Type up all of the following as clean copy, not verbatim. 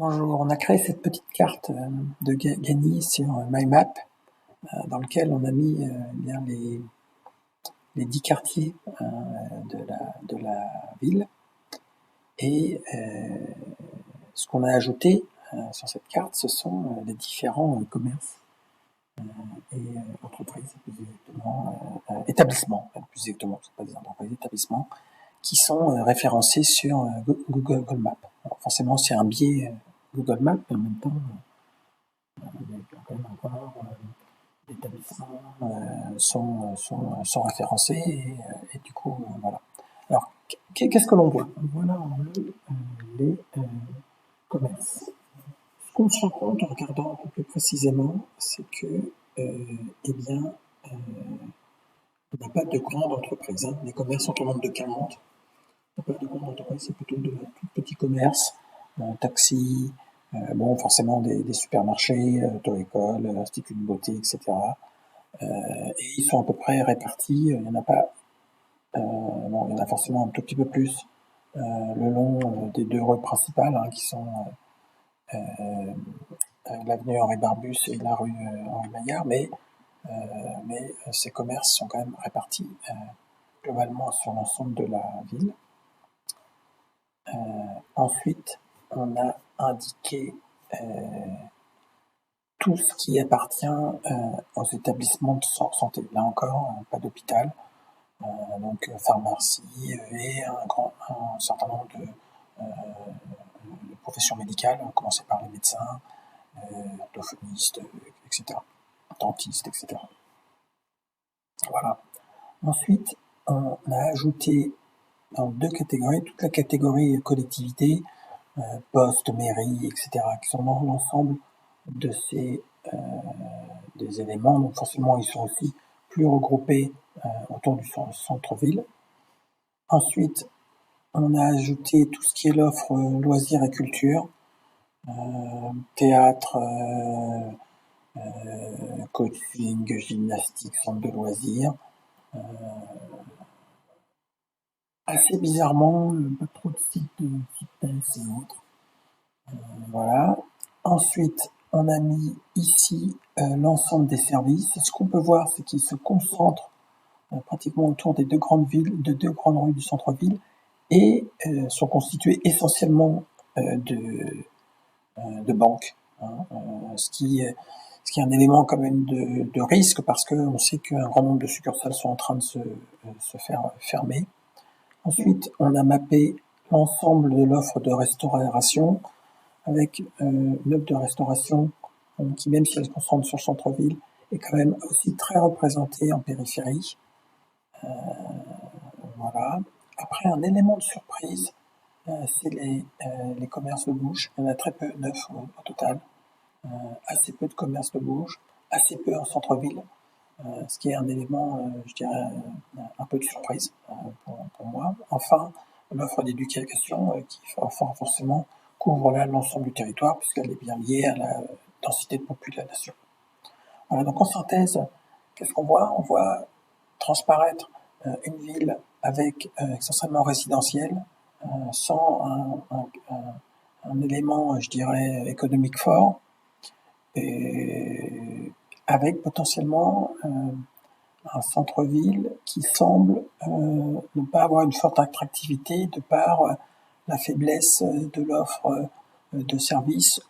Bonjour, on a créé cette petite carte de Gagny sur MyMap dans lequel on a mis bien les 10 quartiers de la ville et ce qu'on a ajouté sur cette carte, ce sont les différents commerces et entreprises, plus exactement, établissements, plus exactement, c'est pas des entreprises, établissements, qui sont référencés sur Google Maps. Alors forcément, c'est un biais Google Maps, mais en même temps, il y a quand même encore d'établissements sont référencés et du coup, voilà. Alors, qu'est-ce que l'on voit? On voit là en bleu les commerces. Ce qu'on se rend compte en regardant un peu plus précisément, c'est que, eh bien, on n'a pas de grandes entreprises. Hein. Les commerces sont au nombre de 40. Il n'y a pas de grandes entreprises, c'est plutôt de tout petits commerces, taxis, bon, forcément des supermarchés, auto-écoles, instituts de beauté, etc. Et ils sont à peu près répartis. Il n'y en a pas, bon, il y en a forcément un tout petit peu plus le long des deux rues principales, hein, qui sont l'avenue Henri Barbus et la rue Henri Maillard, mais ces commerces sont quand même répartis globalement sur l'ensemble de la ville. Ensuite, on a indiqué tout ce qui appartient aux établissements de santé. Là encore, pas d'hôpital, donc pharmacie et un certain nombre de professions médicales, à commencer par les médecins, orthophonistes, etc., dentistes, etc. Voilà. Ensuite, on a ajouté dans deux catégories, toute la catégorie collectivité, poste, mairie, etc., qui sont dans l'ensemble de ces des éléments. Donc forcément, ils sont aussi plus regroupés autour du centre-ville. Ensuite, on a ajouté tout ce qui est l'offre loisirs et culture, théâtre, coaching, gymnastique, centre de loisirs. Assez bizarrement, pas trop de sites de fitness et autres. Voilà. Ensuite, on a mis ici l'ensemble des services. Ce qu'on peut voir, c'est qu'ils se concentrent pratiquement autour des deux grandes villes, de deux grandes rues du centre-ville, et sont constitués essentiellement de banques, hein, ce qui est un élément quand même de risque parce qu'on sait qu'un grand nombre de succursales sont en train de se faire fermer. Ensuite, on a mappé l'ensemble de l'offre de restauration avec une offre de restauration qui, même si elle se concentre sur le centre-ville, est quand même aussi très représentée en périphérie. Voilà. Après, un élément de surprise, c'est les commerces de bouche. Il y en a très peu, 9 au total. Assez peu de commerces de bouche, assez peu en centre-ville, ce qui est un élément, je dirais, un peu de surprise pour moi. Enfin, l'offre d'éducation qui forcément couvre là l'ensemble du territoire puisqu'elle est bien liée à la densité de population. Voilà, donc en synthèse, qu'est-ce qu'on voit? On voit transparaître une ville avec essentiellement résidentiel, sans un élément, je dirais, économique fort, et avec potentiellement un centre-ville qui semble ne pas avoir une forte attractivité de par la faiblesse de l'offre de services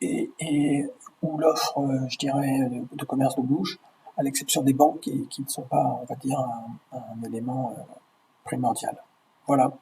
et ou l'offre, je dirais, de commerce de bouche, à l'exception des banques qui ne sont pas, on va dire, un élément primordial. Voilà.